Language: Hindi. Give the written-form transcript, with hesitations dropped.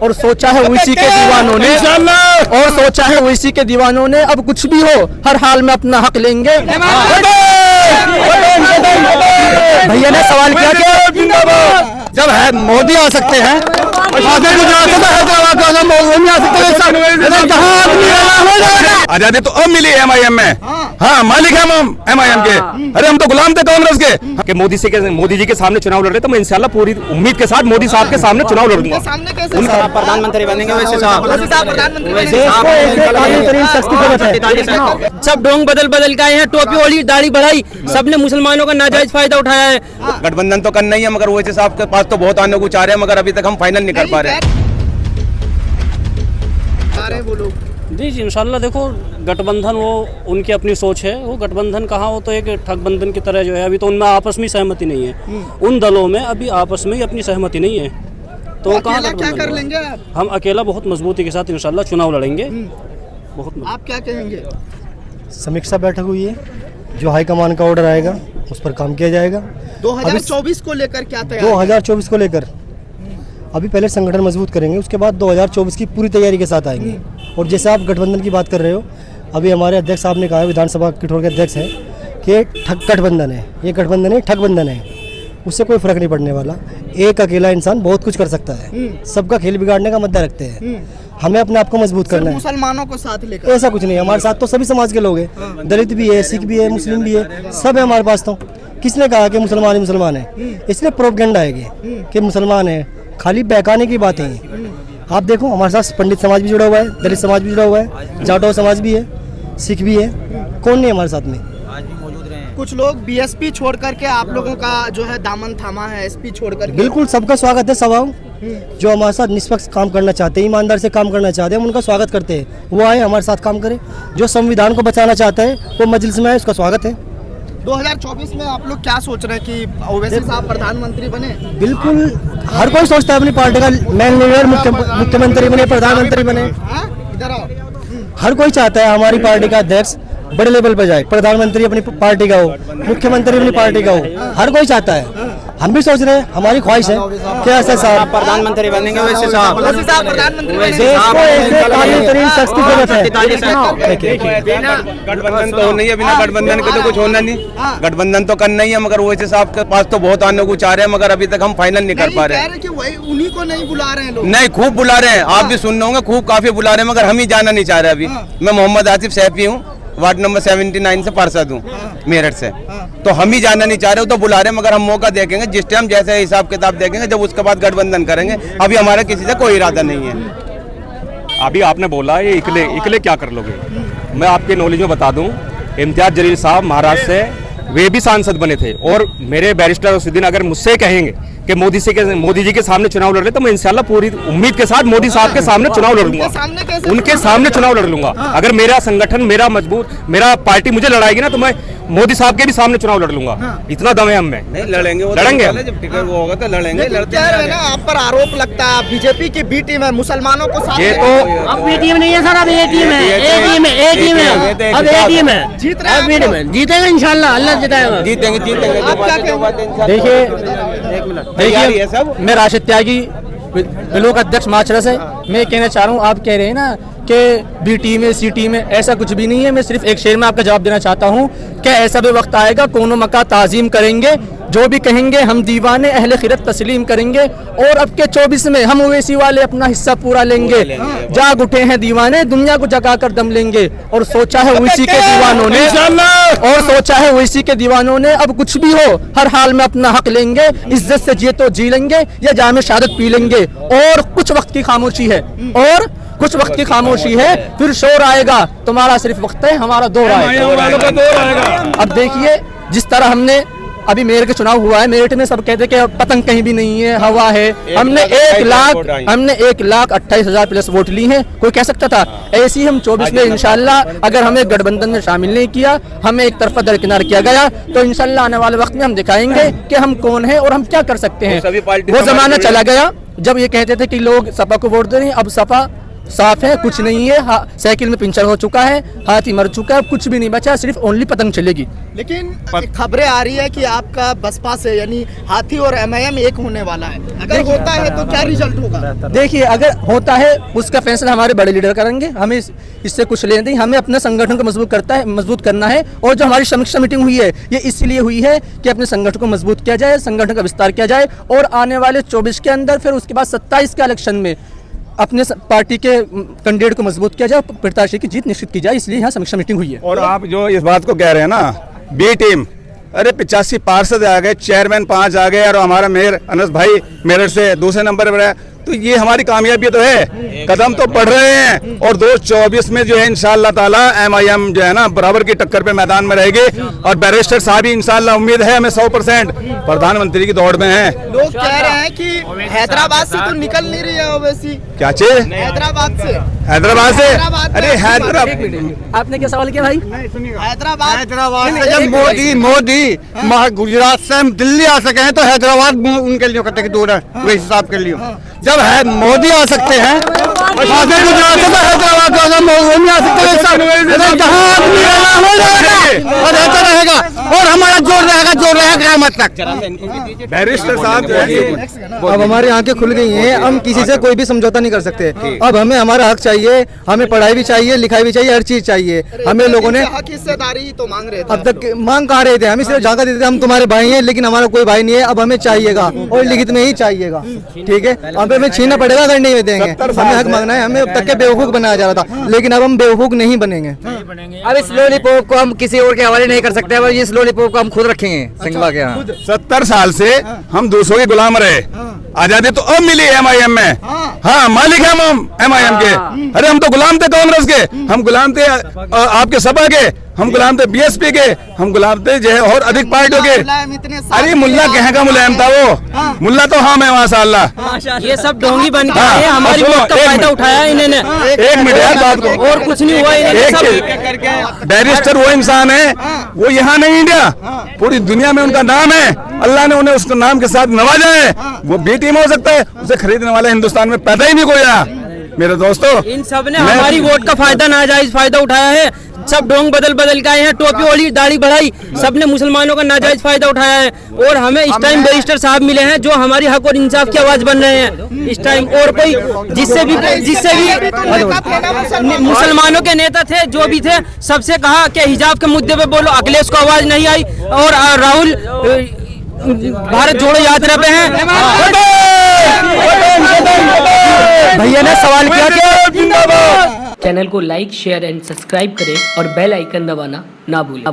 और सोचा है ओवैसी के दीवानों ने अब कुछ भी हो हर हाल में अपना हक लेंगे। भैया ने सवाल किया कि जब है मोदी आ सकते हैं आजादी तो अब मिली MIM में। हाँ मालिक है हम MIM के। अरे हम तो गुलाम थे कांग्रेस के। कि मोदी जी के सामने चुनाव लड़ रहे तो मैं इंशाल्लाह पूरी उम्मीद के साथ मोदी साहब के सामने चुनाव लड़ूंगा। प्रधानमंत्री बनेंगे वैसे सब ढोंग बदल के आए हैं, टोपी ओढ़ी दाढ़ी बढ़ाई, सबने मुसलमानों का नाजायज फायदा उठाया है। गठबंधन तो करना ही है मगर ओवैसी साहब के पास तो बहुत आने को चाह रहे हैं मगर अभी तक हम फाइनल नहीं कर पा रहे हैं। जी इंशाल्लाह देखो गठबंधन वो उनकी अपनी सोच है। वो गठबंधन कहाँ हो तो एक ठगबंधन की तरह जो है अभी तो उनमें आपस में सहमति नहीं है। उन दलों में अभी आपस में ही अपनी सहमति नहीं है तो कहाँ क्या कर लेंगे आप? हम अकेला बहुत मजबूती के साथ इंशाल्लाह चुनाव लड़ेंगे। आप क्या कहेंगे? समीक्षा बैठक हुई है, जो हाईकमान का ऑर्डर आएगा उस पर काम किया जाएगा। 2024 को लेकर क्या तैयारी? 2024 को लेकर अभी पहले संगठन मजबूत करेंगे, उसके बाद 2024 की पूरी तैयारी के साथ आएंगे। और जैसे आप गठबंधन की बात कर रहे हो, अभी हमारे अध्यक्ष साहब ने कहा, विधानसभा किठौर के अध्यक्ष हैं कि ठग गठबंधन है, ये गठबंधन है ठगबंधन है, उससे कोई फर्क नहीं पड़ने वाला। एक अकेला इंसान बहुत कुछ कर सकता है, सबका खेल बिगाड़ने का मुद्दा रखते हैं। हमें अपने आप को मजबूत करना है, मुसलमानों को साथ लेकर। ऐसा कुछ नहीं, हमारे साथ तो सभी समाज के लोग हैं, दलित भी है, सिख भी है, मुस्लिम भी है, सब है हमारे पास। तो किसने कहा कि मुसलमान ही मुसलमान है? इसलिए प्रोपगेंडा है कि मुसलमान है, खाली बहकाने की बातें हैं। आप देखो हमारे साथ पंडित समाज भी जुड़ा हुआ है, दलित समाज भी जुड़ा हुआ है, जाटो समाज भी है, सिख भी है, कौन नहीं हमारे साथ में? कुछ लोग BSP छोड़ करके आप लोगों का जो है दामन थामा है, SP छोड़ करके। बिल्कुल सबका स्वागत है। सवाओं जो हमारे साथ निष्पक्ष काम करना चाहते हैं, ईमानदार से काम करना चाहते हैं, हम उनका स्वागत करते हैं, वो आए हमारे साथ काम करें। जो संविधान को बचाना चाहता है वो मजलिस में आए, उसका स्वागत है। 2024 में आप लोग क्या सोच रहे हैं कि ओवैसी साहब प्रधानमंत्री बने? बिल्कुल हर कोई सोचता है अपनी पार्टी का मैन लीडर मुख्यमंत्री बने, प्रधानमंत्री बने। इधर आओ। हर कोई चाहता है हमारी पार्टी का अध्यक्ष बड़े लेवल पर जाए, प्रधानमंत्री अपनी पार्टी का हो, मुख्यमंत्री अपनी पार्टी का हो, हर कोई चाहता है। हम भी सोच रहे हैं, हमारी ख्वाहिश है कि ऐसे साहब प्रधानमंत्री बनेंगे वैसे साहब प्रधानमंत्री गठबंधन तो नहीं है, बिना गठबंधन के तो कुछ होना नहीं। गठबंधन तो करना ही है मगर ओवैसी साहब के पास तो बहुत आने को चाह रहे हैं मगर अभी तक हम फाइनल नहीं कर पा रहे हैं। उन्हीं को नहीं बुला रहे हैं लोग। नहीं खूब बुला रहे हैं, आप भी सुन रहे होंगे, खूब काफी बुला रहे हैं मगर हम ही जाना नहीं चाह रहे अभी। मैं मोहम्मद आसिफ सैफी हूँ, वार्ड नंबर 79 से पार्षद हूँ मेरठ से। तो हम ही जाना नहीं चाह रहे, तो बुला रहे हैं मगर हम मौका देखेंगे जिस टाइम जैसे हिसाब किताब देखेंगे, जब उसके बाद गठबंधन करेंगे। अभी हमारा किसी से कोई इरादा नहीं है। अभी आपने बोला ये इकले क्या कर लोगे, मैं आपके नॉलेज में बता दूं, इम्तियाज जलील साहब महाराष्ट्र से वे भी सांसद बने थे और मेरे बैरिस्टर उसीद्दीन अगर मुझसे कहेंगे कि मोदी जी के सामने चुनाव लड़ रहे तो मैं इंशाल्लाह पूरी उम्मीद के साथ मोदी साहब के सामने चुनाव लड़ूंगा। उनके सामने चुनाव लड़ लूंगा। अगर मेरा संगठन मेरा पार्टी मुझे लड़ाएगी ना तो मैं मोदी साहब के भी सामने चुनाव लड़ लूंगा। इतना दम है हम में। नहीं लड़ेंगे, जब टिकट वो होगा तो लड़ेंगे। आप पर आरोप लगता है बीजेपी की बी टीम है, मुसलमानों को साथ ये तो अब बी टीम नहीं है सर, अब ए टीम है, अब ए टीम है, जीत रहे हैं, जीतेगा इंशाल्लाह, अल्लाह जिताएगा। जीतेंगे। देखिए सब मैं राशिद त्यागी ब्लॉक अध्यक्ष माचरा से मैं कहना चाह रहा हूँ, आप कह रहे हैं ना कि बी टीम है, सी टीम है, ऐसा कुछ भी नहीं है। मैं सिर्फ एक शेर में आपका जवाब देना चाहता हूँ कि ऐसा भी वक्त आएगा कोनो मका ताज़ीम करेंगे, जो भी कहेंगे हम दीवाने अहले खिरत तस्लीम करेंगे। और अब के 24 में हम ओवैसी वाले अपना हिस्सा पूरा लेंगे। जाग उठे हैं दीवाने, दुनिया को जगा कर दम लेंगे। और सोचा है ओवैसी के दीवानों ने अब कुछ भी हो हर हाल में अपना हक लेंगे। इज्जत से जिए तो जी लेंगे या जामे शहादत पी लेंगे। और कुछ वक्त की खामोशी है, फिर शोर आएगा। तुम्हारा सिर्फ वक्त है, हमारा दौर आएगा। अब देखिए जिस तरह हमने अभी मेयर के चुनाव हुआ है, मेरठ में सब कहते कि पतंग कहीं भी नहीं है, हवा है। हमने 1,28,000 प्लस वोट ली हैं। कोई कह सकता था? ऐसी हम 24 में इंशाल्लाह अगर हमें गठबंधन में शामिल नहीं किया, हमें एक तरफा दरकिनार किया गया, तो इंशाल्लाह आने वाले वक्त में हम दिखाएंगे कि हम कौन हैं और हम क्या कर सकते हैं। वो जमाना चला गया जब ये कहते थे कि लोग सपा को वोट दे रहे हैं। अब सपा साफ है, कुछ नहीं है। साइकिल में पंचर हो चुका है, हाथी मर चुका है, अब कुछ भी नहीं बचा, सिर्फ ओनली पतंग चलेगी। लेकिन खबरें आ रही है कि आपका बसपा से यानी हाथी और MIM एक होने वाला है, अगर होता है तो क्या रिजल्ट होगा? देखिए, अगर होता है उसका फैसला हमारे बड़े लीडर करेंगे, हमें इससे कुछ लेना नहीं। हमें अपने संगठन को मजबूत करना है। और जो हमारी समीक्षा मीटिंग हुई है, ये इसलिए हुई है कि अपने संगठन को मजबूत किया जाए, संगठन का विस्तार किया जाए, और आने वाले 24 के अंदर, फिर उसके बाद 27 के इलेक्शन में अपने पार्टी के कैंडिडेट को मजबूत किया जाए, प्रत्याशी की जीत निश्चित की जाए, इसलिए यहाँ समीक्षा मीटिंग हुई है। और आप जो इस बात को कह रहे हैं ना, बी टीम, अरे 85 पार्षद आ गए, चेयरमैन 5 आ गए, और हमारा मेयर अनस भाई मेरठ से दूसरे नंबर पर है, तो ये हमारी कामयाबी तो है। कदम तो बढ़ रहे हैं, और 2024 में जो है इंशाअल्लाह ताला MIM जो है ना बराबर की टक्कर पे मैदान में रहेगी। और बैरिस्टर साहब भी इंशाअल्लाह उम्मीद है हमें 100% प्रधानमंत्री की दौड़ में है। लोग कह रहे हैं कि हैदराबाद से तो निकल नहीं रही है ओवैसी। क्या चीज? हैदराबाद से अरे हैदराबाद, आपने क्या सवाल किया भाई? हैदराबाद से जब मोदी गुजरात से हम दिल्ली आ सके हैं तो हैदराबाद उनके लिए कतई दूर है, वही हिसाब के लिए। जब है मोदी आ सकते हैं गुजरात से तो हैदराबाद नहीं आ सकते, जहाँ आदमी हो जाएगा और रहता रहेगा, और हमारा जोर रहेगा क़यामत तक। बैरिस्टर साहब जो है, अब हमारी आंखें खुल गई हैं, हम किसी से कोई भी समझौता नहीं कर सकते। अब हमें हमारा हक चाहिए, हमें पढ़ाई भी चाहिए, लिखाई भी चाहिए, हर चीज चाहिए। हमें लोगों ने हक हिस्सेदारी तो मांग रहे थे, अब तक मांग कहा रहे थे, हम सिर्फ झांका देते थे हम तुम्हारे भाई हैं, लेकिन हमारा कोई भाई नहीं है। अब हमें चाहिएगा, और लिखित में ही चाहिएगा, ठीक है? अब हमें छीनना पड़ेगा अगर नहीं देंगे। हमें हक मांगना है, हमें अब तक के बेवकूफ बनाया जा रहा था, लेकिन अब हम बेवकूफ नहीं बनेंगे। अब इस लॉलीपॉप को हम किसी और के हवाले नहीं कर सकते, अब इस लॉलीपॉप को हम खुद रखेंगे संगवा के यहाँ। 70 साल से हम दूसरों के गुलाम रहे, आजादी तो अब मिली MIM में। हाँ, मालिक है हम MIM के। अरे हम तो गुलाम थे कांग्रेस के, हम गुलाम थे आपके सपा के, हम गुलाम थे BSP के, हम गुलाम थे जो है और अधिक पार्टियों के। अरे मुल्ला कहाँ का मुलायम था वो? मुल्ला तो हम है माशाअल्लाह। ये सब ढोंगी बन के आए, हमारी वोट का फायदा उठाया इन्होंने। एक मिनट यार बात को, और कुछ नहीं हुआ इन्होंने। बैरिस्टर वो इंसान है, वो यहाँ नहीं इंडिया, पूरी दुनिया में उनका नाम है। अल्लाह ने उन्हें उसके नाम के साथ नवाजा है। वो बी टीम हो सकता है, उसे खरीदने वाला हिंदुस्तान में पैदा ही नहीं कोई यहाँ। मेरे दोस्तों, इन सब ने हमारी वोट का फायदा नाजायज फायदा उठाया है। सब ढोंग बदल के आए हैं, टोपी ओढ़ी, दाढ़ी बढ़ाई, सबने मुसलमानों का नाजायज फायदा उठाया है। और हमें इस टाइम बैरिस्टर साहब मिले हैं जो हमारी हक और इंसाफ की आवाज बन रहे हैं इस टाइम। और कोई जिससे भी मुसलमानों के नेता थे, जो भी थे, सबसे कहा कि हिजाब के मुद्दे पे बोलो, अखिलेश को आवाज नहीं आई। और राहुल भारत जोड़ो यात्रा पे हैं। भैया ने सवाल किया कि चैनल को लाइक, शेयर एंड सब्सक्राइब करें और बेल आइकन दबाना ना भूलें।